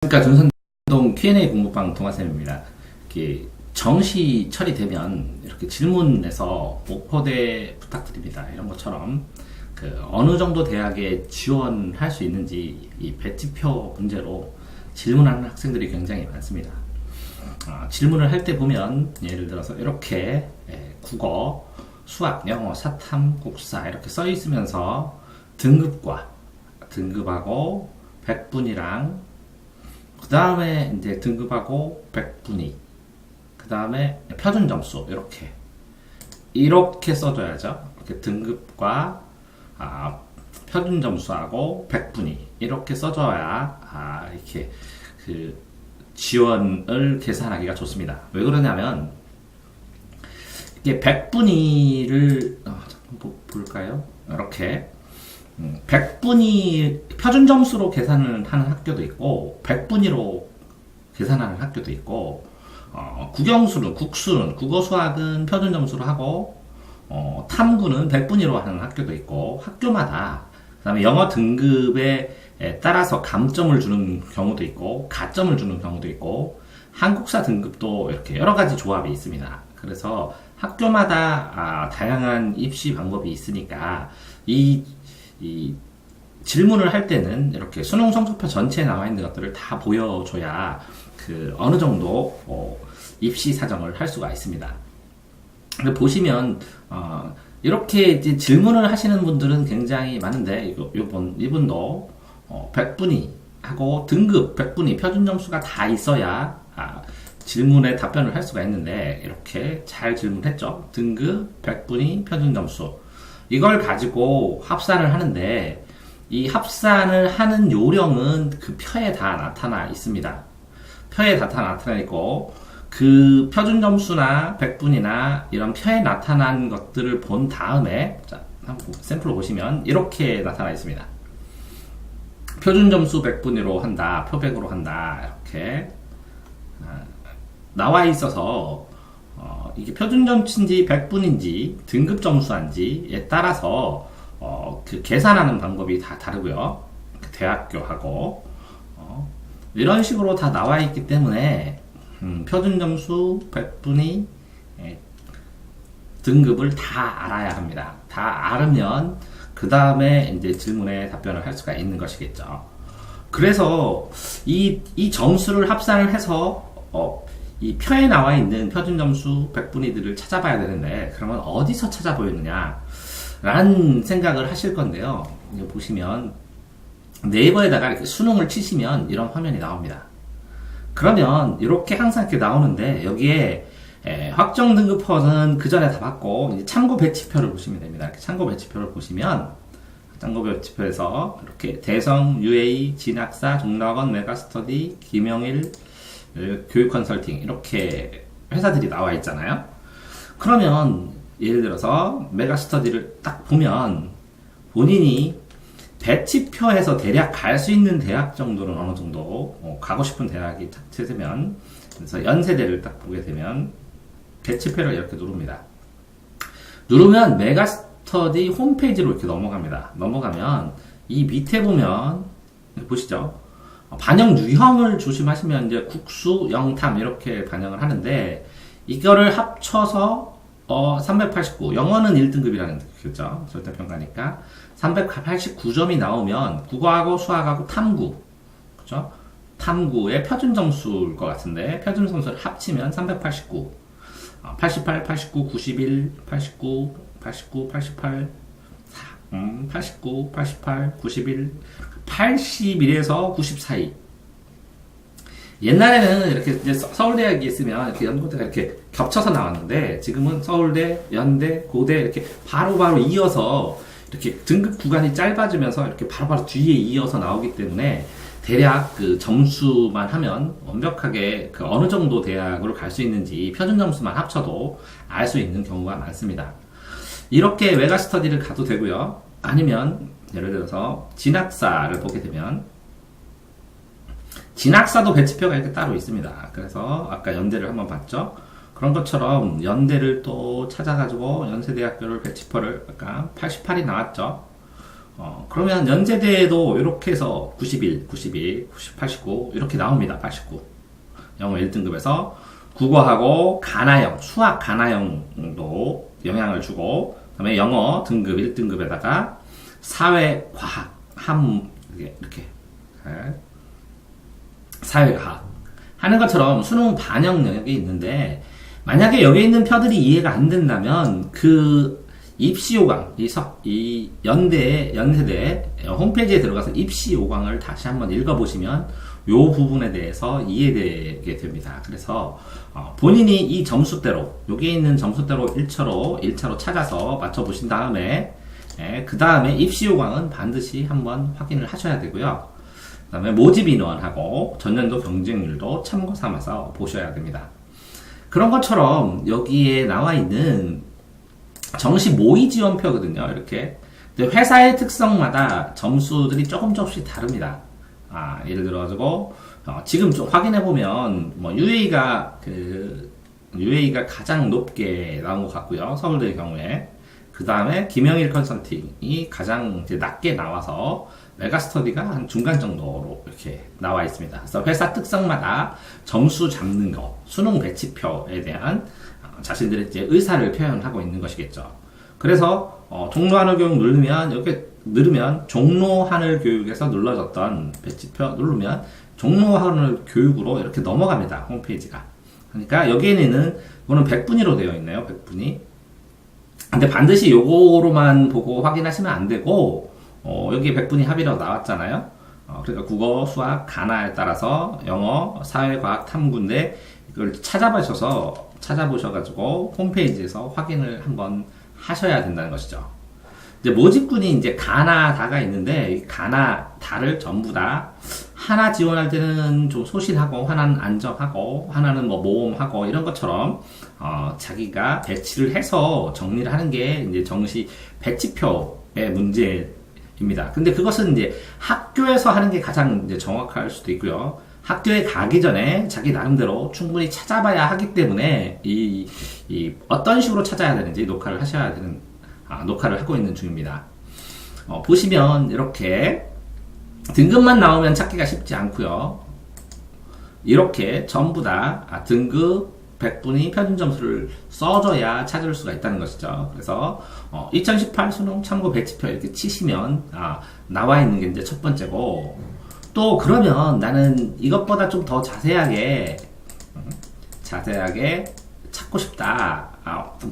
그러니까 준선동 Q&A 공부방 동아쌤입니다. 이렇게 정시 처리되면 이렇게 질문에서 목표대 부탁드립니다. 이런 것처럼 어느 정도 대학에 지원할 수 있는지 이 배치표 문제로 질문하는 학생들이 굉장히 많습니다. 질문을 할 때 보면 예를 들어서 이렇게 국어, 수학, 영어, 사탐, 국사 이렇게 써 있으면서 등급하고 백분위랑 그 다음에 이제 등급하고 백분위, 그 다음에 표준 점수 이렇게 써줘야죠. 이렇게 등급과 표준 점수하고 백분위 이렇게 써줘야 이렇게 지원을 계산하기가 좋습니다. 왜 그러냐면 이게 백분위를 잠깐 볼까요? 이렇게 백분위 표준 점수로 계산을 하는 학교도 있고 백분위로 계산하는 학교도 있고 국수는 국어 수학은 표준 점수로 하고 탐구는 백분위로 하는 학교도 있고 학교마다 그다음에 영어 등급에 따라서 감점을 주는 경우도 있고 가점을 주는 경우도 있고 한국사 등급도 이렇게 여러 가지 조합이 있습니다. 그래서 학교마다 다양한 입시 방법이 있으니까 이 질문을 할 때는 이렇게 수능 성적표 전체에 나와 있는 것들을 다 보여줘야 어느 정도 입시 사정을 할 수가 있습니다. 보시면 이렇게 이제 질문을 하시는 분들은 굉장히 많은데 이분도 백분위하고 등급, 백분위, 표준 점수가 다 있어야 질문에 답변을 할 수가 있는데 이렇게 잘 질문했죠. 등급, 백분위, 표준 점수 이걸 가지고 합산을 하는데 이 합산을 하는 요령은 그 표에 다 나타나 있습니다. 표에 다 나타나 있고 그 표준 점수나 백분위나 이런 표에 나타난 것들을 본 다음에 한번 샘플을 보시면 이렇게 나타나 있습니다. 표준 점수 백분위로 한다, 표백으로 한다 이렇게 나와 있어서 이게 표준 점수인지 백분인지 등급 점수인지에 따라서 계산하는 방법이 다 다르고요. 대학교하고 이런 식으로 다 나와 있기 때문에 표준 점수, 백분위, 등급을 다 알아야 합니다. 다 알으면 그 다음에 이제 질문에 답변을 할 수가 있는 것이겠죠. 그래서 이 점수를 합산을 해서 이 표에 나와 있는 표준 점수, 백분위들을 찾아봐야 되는데 그러면 어디서 찾아보였느냐 라는 생각을 하실 건데요. 이거 보시면 네이버에다가 이렇게 수능을 치시면 이런 화면이 나옵니다. 그러면 이렇게 항상 이렇게 나오는데 여기에 확정 등급표는 그 전에 다 봤고 이제 참고 배치표를 보시면 됩니다. 이렇게 참고 배치표를 보시면 참고 배치표에서 이렇게 대성, UA, 진학사, 종락원, 메가스터디, 김영일, 교육 컨설팅 이렇게 회사들이 나와 있잖아요. 그러면 예를 들어서 메가스터디를 딱 보면 본인이 배치표에서 대략 갈 수 있는 대학 정도는 어느 정도 가고 싶은 대학이 딱 찾으면 그래서 연세대를 딱 보게 되면 배치표를 이렇게 누릅니다. 누르면 메가스터디 홈페이지로 이렇게 넘어갑니다. 넘어가면 이 밑에 보면 보시죠. 반영 유형을 조심하시면 이제 국수, 영탐 이렇게 반영을 하는데 이거를 합쳐서 389 영어는 1등급이라는 거죠. 절대평가니까 389점이 나오면 국어하고 수학하고 탐구 그죠? 탐구의 표준 점수일 것 같은데 표준 점수를 합치면 389 88, 89, 91, 89, 89, 88 89, 88, 91 81에서 90 사이. 옛날에는 이렇게 이제 서울대학이 있으면 이렇게 연고대가 이렇게 겹쳐서 나왔는데 지금은 서울대, 연대, 고대 이렇게 바로바로 이어서 이렇게 등급 구간이 짧아지면서 이렇게 바로바로 뒤에 이어서 나오기 때문에 대략 점수만 하면 완벽하게 어느 정도 대학으로 갈 수 있는지 표준 점수만 합쳐도 알 수 있는 경우가 많습니다. 이렇게 메가스터디를 가도 되고요. 아니면 예를 들어서 진학사를 보게 되면 진학사도 배치표가 이렇게 따로 있습니다. 그래서 아까 연대를 한번 봤죠. 그런 것처럼 연대를 또 찾아가지고 연세대학교를 배치표를 아까 88이 나왔죠. 그러면 연세대도 이렇게 해서 91, 92, 90, 89 이렇게 나옵니다. 89. 영어 1등급에서 국어하고 가나형, 수학 가나형도 영향을 주고, 그다음에 영어 등급 1등급에다가 사회, 과학, 한 이렇게 사회과학 하는 것처럼 수능 반영 영역이 있는데, 만약에 여기 있는 표들이 이해가 안 된다면 그 입시 요강, 이 연세대 홈페이지에 들어가서 입시 요강을 다시 한번 읽어보시면 요 부분에 대해서 이해되게 됩니다. 그래서 본인이 이 점수대로, 여기에 있는 점수대로 1차로 찾아서 맞춰보신 다음에, 그 다음에 입시 요강은 반드시 한번 확인을 하셔야 되고요. 그 다음에 모집 인원하고 전년도 경쟁률도 참고 삼아서 보셔야 됩니다. 그런 것처럼 여기에 나와 있는 정시 모의 지원표거든요. 이렇게. 근데 회사의 특성마다 점수들이 조금씩 다릅니다. 예를 들어가지고 지금 좀 확인해 보면 뭐 UA가 가장 높게 나온 것 같고요. 서울대의 경우에. 그 다음에 김영일 컨설팅이 가장 이제 낮게 나와서 메가스터디가 한 중간 정도로 이렇게 나와 있습니다. 그래서 회사 특성마다 점수 잡는 거, 수능 배치표에 대한 자신들의 이제 의사를 표현하고 있는 것이겠죠. 그래서 종로하늘 교육 누르면, 이렇게 누르면 종로하늘 교육에서 눌러졌던 배치표 누르면 종로하늘 교육으로 이렇게 넘어갑니다. 홈페이지가. 그러니까 여기에는 이거는 100분위로 되어 있네요. 100분위. 근데 반드시 요거로만 보고 확인하시면 안 되고, 여기 100분위 합의라고 나왔잖아요. 그러니까 국어, 수학, 가나에 따라서 영어, 사회, 과학, 탐구인데 이걸 찾아보셔가지고 홈페이지에서 확인을 한번 하셔야 된다는 것이죠. 이제 모집군이 이제 가나, 다가 있는데, 이 가나, 다를 전부 다 하나 지원할 때는 좀 소실하고, 하나는 안정하고, 하나는 뭐 모험하고, 이런 것처럼, 자기가 배치를 해서 정리를 하는 게 이제 정시 배치표의 문제입니다. 근데 그것은 이제 학교에서 하는 게 가장 이제 정확할 수도 있고요. 학교에 가기 전에 자기 나름대로 충분히 찾아봐야 하기 때문에 이 어떤 식으로 찾아야 되는지 녹화를 하고 있는 중입니다. 보시면 이렇게 등급만 나오면 찾기가 쉽지 않고요. 이렇게 전부 다 등급 100분위 표준 점수를 써줘야 찾을 수가 있다는 것이죠. 그래서 2018 수능 참고 배치표 이렇게 치시면 나와 있는 게 이제 첫 번째고, 또 그러면 나는 이것보다 좀 더 자세하게 찾고 싶다,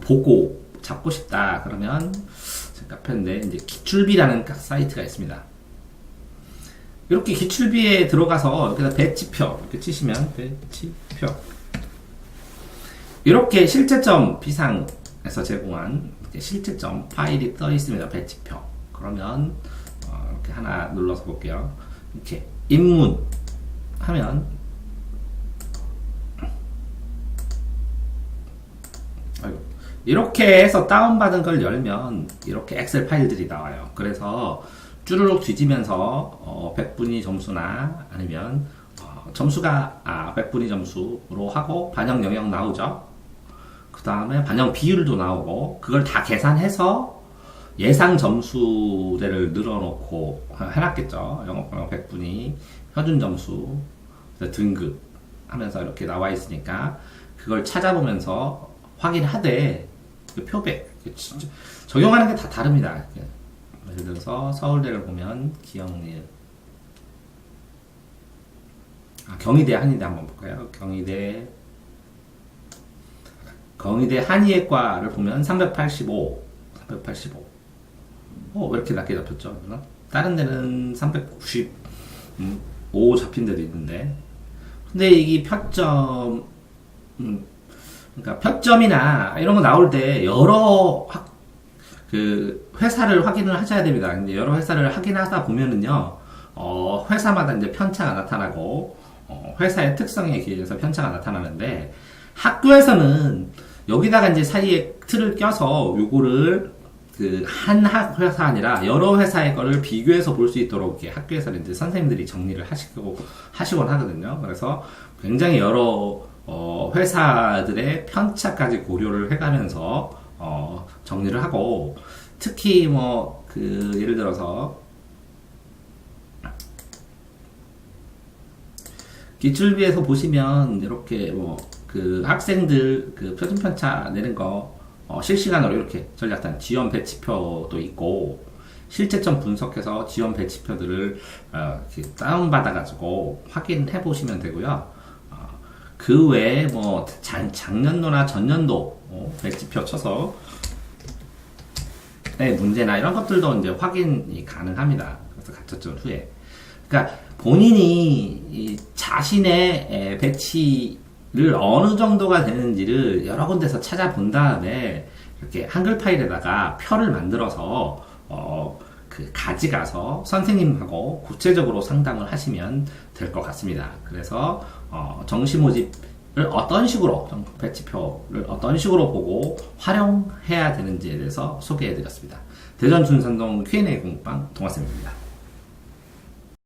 보고 찾고 싶다, 그러면 제 카페인데 이제 기출비라는 사이트가 있습니다. 이렇게 기출비에 들어가서 여기다 배치표 이렇게 치시면 배치표, 이렇게 실제점 비상에서 제공한 실제점 파일이 떠 있습니다. 배치표. 그러면 이렇게 하나 눌러서 볼게요. 이렇게 입문 하면 이렇게 해서 다운받은 걸 열면 이렇게 엑셀 파일들이 나와요. 그래서 쭈르륵 뒤지면서 100분위 점수나 아니면 점수가 100분위 점수로 하고 반영 영역 나오죠. 그 다음에 반영 비율도 나오고, 그걸 다 계산해서 예상 점수대를 늘어놓고 해놨겠죠. 영어 100분위, 표준 점수, 등급 하면서 이렇게 나와 있으니까 그걸 찾아보면서 확인하되, 표백 적용하는 게 다 다릅니다. 예를 들어서 서울대를 보면 기억리을, 경희대, 한의대 한번 볼까요? 경희대 한의학과를 보면 385. 왜 이렇게 낮게 잡혔죠? 다른 데는 395 잡힌 데도 있는데, 근데 이게 표점, 그러니까 표점이나 이런 거 나올 때 여러 회사를 확인을 하셔야 됩니다. 근데 여러 회사를 확인하다 보면은요, 회사마다 이제 편차가 나타나고, 회사의 특성에 기해서 편차가 나타나는데, 학교에서는 여기다가 이제 사이에 틀을 껴서 요거를 한 회사 아니라 여러 회사의 거를 비교해서 볼 수 있도록 이렇게 학교에서는 이제 선생님들이 정리를 하시곤 하거든요. 그래서 굉장히 여러 회사들의 편차까지 고려를 해가면서 정리를 하고, 특히 뭐 예를 들어서 기출비에서 보시면 이렇게 학생들 표준 편차 내는 거 실시간으로 이렇게 전략단 지원 배치표도 있고 실제점 분석해서 지원 배치표들을 이렇게 다운받아가지고 확인해 보시면 되고요. 그 외에 작년도나 전년도 배치표 쳐서 문제나 이런 것들도 이제 확인이 가능합니다. 그래서 가채점 후에. 그러니까 본인이 자신의 배치를 어느 정도가 되는지를 여러 군데서 찾아본 다음에 이렇게 한글 파일에다가 표를 만들어서 가져가서 선생님하고 구체적으로 상담을 하시면 될 것 같습니다. 그래서 정시 모집을 어떤 식으로 배치표를 어떤 식으로 보고 활용해야 되는지에 대해서 소개해 드렸습니다. 대전 준산동 Q&A 공부방 동아쌤입니다.